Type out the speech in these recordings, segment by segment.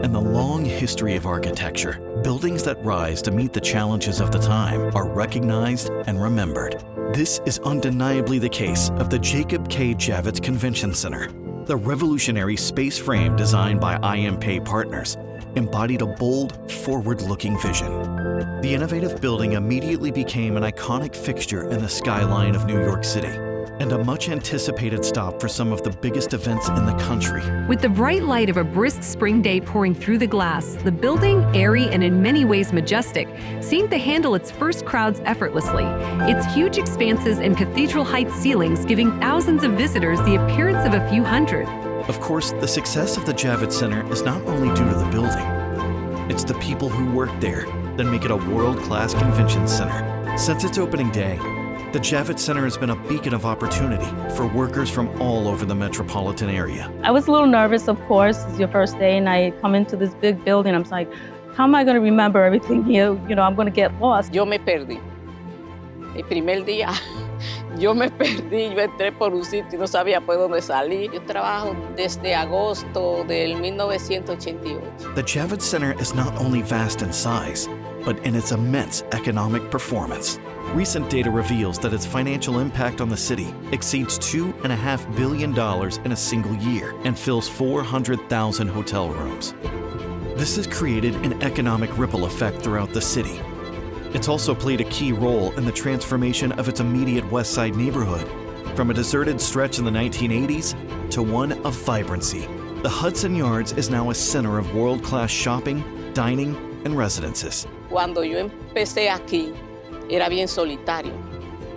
In the long history of architecture, buildings that rise to meet the challenges of the time are recognized and remembered. This is undeniably the case of the Jacob K. Javits Convention Center. The revolutionary space frame designed by IMP Partners embodied a bold, forward-looking vision. The innovative building immediately became an iconic fixture in the skyline of New York City, and a much-anticipated stop for some of the biggest events in the country. With the bright light of a brisk spring day pouring through the glass, the building, airy and in many ways majestic, seemed to handle its first crowds effortlessly, its huge expanses and cathedral-height ceilings giving thousands of visitors the appearance of a few hundred. Of course, the success of the Javits Center is not only due to the building. It's the people who work there that make it a world-class convention center. Since its opening day, the Javits Center has been a beacon of opportunity for workers from all over the metropolitan area. I was a little nervous, of course. It's your first day, and I come into this big building. I'm like, how am I going to remember everything here? You know, I'm going to get lost. Yo me perdí. El primer día, yo me perdí. Yo entré por un sitio y no sabía por dónde salir. Yo trabajo desde agosto del 1988. The Javits Center is not only vast in size, but in its immense economic performance. Recent data reveals that its financial impact on the city exceeds $2.5 billion in a single year and fills 400,000 hotel rooms. This has created an economic ripple effect throughout the city. It's also played a key role in the transformation of its immediate West Side neighborhood, from a deserted stretch in the 1980s to one of vibrancy. The Hudson Yards is now a center of world-class shopping, dining, and residences. Cuando yo empecé aquí, era bien solitario.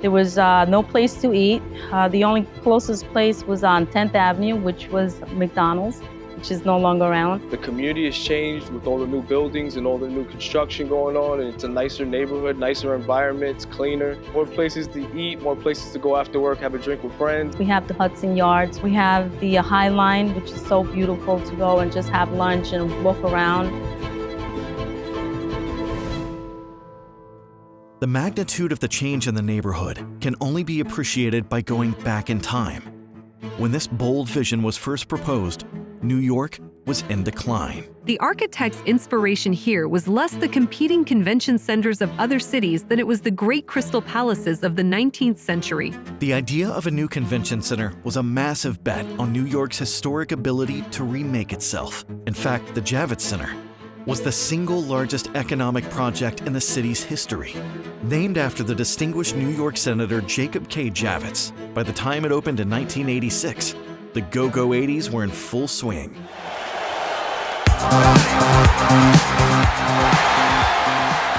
There was no place to eat. The only closest place was on 10th Avenue, which was McDonald's, which is no longer around. The community has changed with all the new buildings and all the new construction going on, and it's a nicer neighborhood, nicer environment, it's cleaner. More places to eat, more places to go after work, have a drink with friends. We have the Hudson Yards. We have the High Line, which is so beautiful to go and just have lunch and walk around. The magnitude of the change in the neighborhood can only be appreciated by going back in time. When this bold vision was first proposed, New York was in decline. The architect's inspiration here was less the competing convention centers of other cities than it was the great crystal palaces of the 19th century. The idea of a new convention center was a massive bet on New York's historic ability to remake itself. In fact, the Javits Center was the single largest economic project in the city's history. Named after the distinguished New York Senator Jacob K. Javits, by the time it opened in 1986, the go-go 80s were in full swing.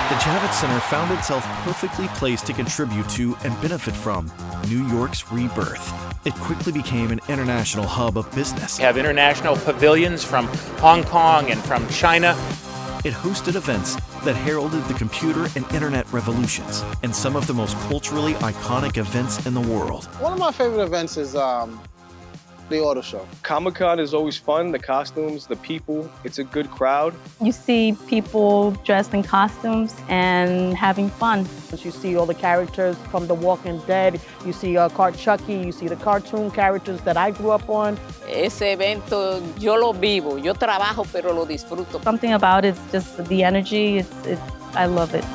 The Javits Center found itself perfectly placed to contribute to and benefit from New York's rebirth. It quickly became an international hub of business. We have international pavilions from Hong Kong and from China. It hosted events that heralded the computer and internet revolutions and some of the most culturally iconic events in the world. One of my favorite events is the auto show. Comic-Con is always fun, the costumes, the people, it's a good crowd. You see people dressed in costumes and having fun. You see all the characters from The Walking Dead, you see Chucky, you see the cartoon characters that I grew up on. Ese evento yo lo vivo, yo trabajo pero lo disfruto. Something about it's just the energy, I love it.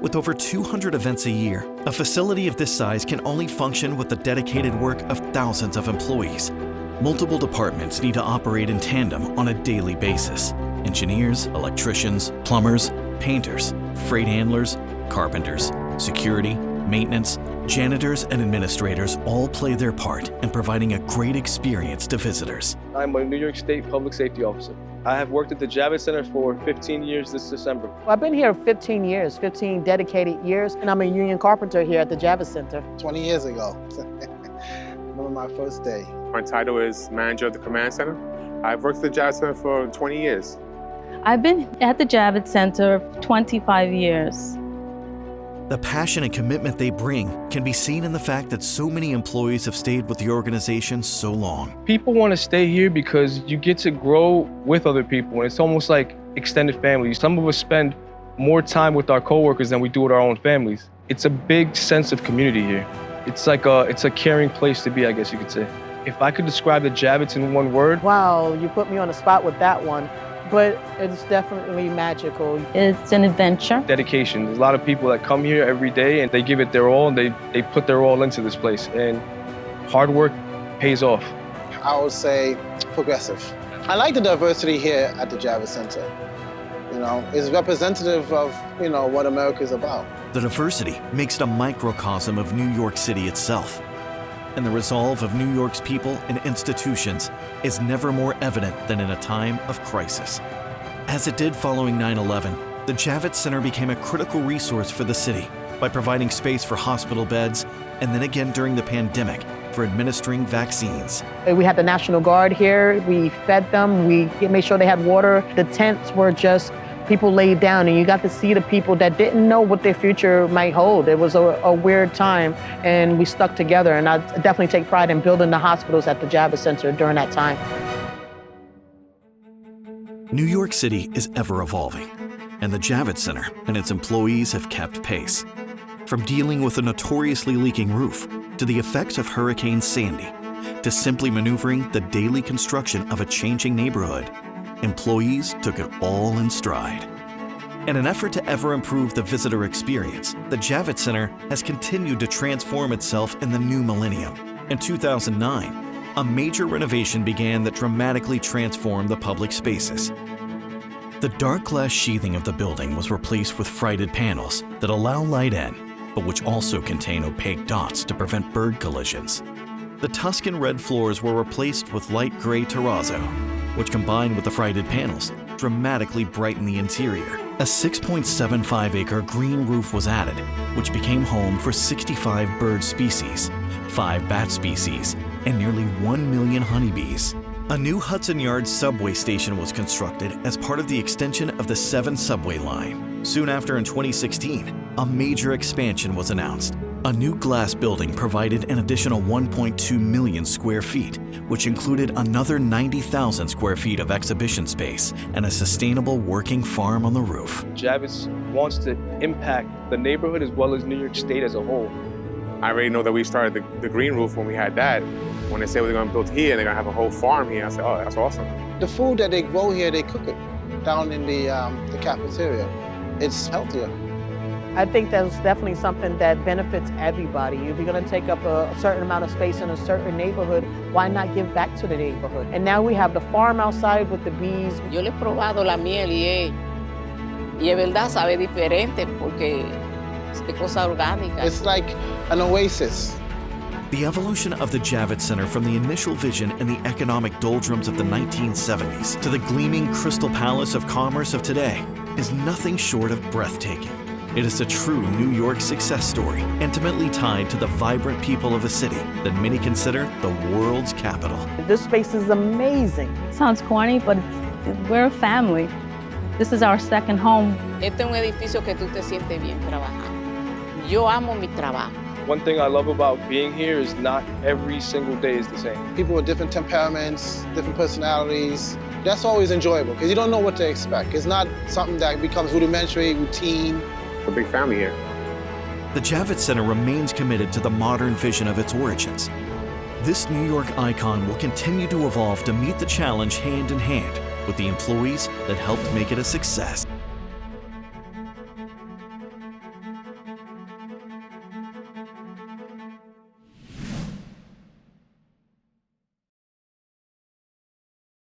With over 200 events a year, a facility of this size can only function with the dedicated work of thousands of employees. Multiple departments need to operate in tandem on a daily basis. Engineers, electricians, plumbers, painters, freight handlers, carpenters, security, maintenance, janitors, and administrators all play their part in providing a great experience to visitors. I'm a New York State Public Safety Officer. I have worked at the Javits Center for 15 years this December. I've been here 15 years, 15 dedicated years, and I'm a union carpenter here at the Javits Center. 20 years ago. Remember my first day. My title is Manager of the Command Center. I've worked at the Javits Center for 20 years. I've been at the Javits Center 25 years. The passion and commitment they bring can be seen in the fact that so many employees have stayed with the organization so long. People want to stay here because you get to grow with other people, and it's almost like extended family. Some of us spend more time with our coworkers than we do with our own families. It's a big sense of community here. It's a caring place to be, I guess you could say. If I could describe the Javits in one word, Wow, you put me on the spot with that one, but it's definitely magical. It's an adventure. dedication. There's a lot of people that come here every day and they give it their all and they put their all into this place. And hard work pays off. I would say progressive. I like the diversity here at the Javits Center. You know, it's representative of, you know, what America is about. The diversity makes it a microcosm of New York City itself. And the resolve of New York's people and institutions is never more evident than in a time of crisis. As it did following 9/11, the Javits Center became a critical resource for the city by providing space for hospital beds, and then again during the pandemic for administering vaccines. We had the National Guard here. We fed them. We made sure they had water. The tents were just people laid down, and you got to see the people that didn't know what their future might hold. It was a weird time, and we stuck together. And I definitely take pride in building the hospitals at the Javits Center during that time. New York City is ever evolving, and the Javits Center and its employees have kept pace. From dealing with a notoriously leaking roof, to the effects of Hurricane Sandy, to simply maneuvering the daily construction of a changing neighborhood, employees took it all in stride. In an effort to ever improve the visitor experience, the Javits Center has continued to transform itself in the new millennium. In 2009, a major renovation began that dramatically transformed the public spaces. The dark glass sheathing of the building was replaced with frighted panels that allow light in, but which also contain opaque dots to prevent bird collisions. The Tuscan red floors were replaced with light gray terrazzo, which combined with the frighted panels, dramatically brightened the interior. A 6.75-acre green roof was added, which became home for 65 bird species, 5 bat species, and nearly 1 million honeybees. A new Hudson Yards subway station was constructed as part of the extension of the 7 subway line. Soon after, in 2016, a major expansion was announced. A new glass building provided an additional 1.2 million square feet, which included another 90,000 square feet of exhibition space and a sustainable working farm on the roof. Javits wants to impact the neighborhood as well as New York State as a whole. I already know that we started the green roof when we had that. When they said we're going to build here and they're going to have a whole farm here, I said, oh, that's awesome. The food that they grow here, they cook it down in the cafeteria. It's healthier. I think that's definitely something that benefits everybody. If you're going to take up a certain amount of space in a certain neighborhood, why not give back to the neighborhood? And now we have the farm outside with the bees. Yo le he probado la miel y es verdad, sabe diferente porque es de cosa orgánica. It's like an oasis. The evolution of the Javits Center from the initial vision and the economic doldrums of the 1970s to the gleaming Crystal Palace of commerce of today is nothing short of breathtaking. It is a true New York success story, intimately tied to the vibrant people of a city that many consider the world's capital. This space is amazing. Sounds corny, but we're a family. This is our second home. Este es un edificio que tú te sientes bien trabajando. Yo amo mi trabajo. One thing I love about being here is not every single day is the same. People with different temperaments, different personalities. That's always enjoyable because you don't know what to expect. It's not something that becomes rudimentary, routine. We're a big family here. The Javits Center remains committed to the modern vision of its origins. This New York icon will continue to evolve to meet the challenge hand in hand with the employees that helped make it a success.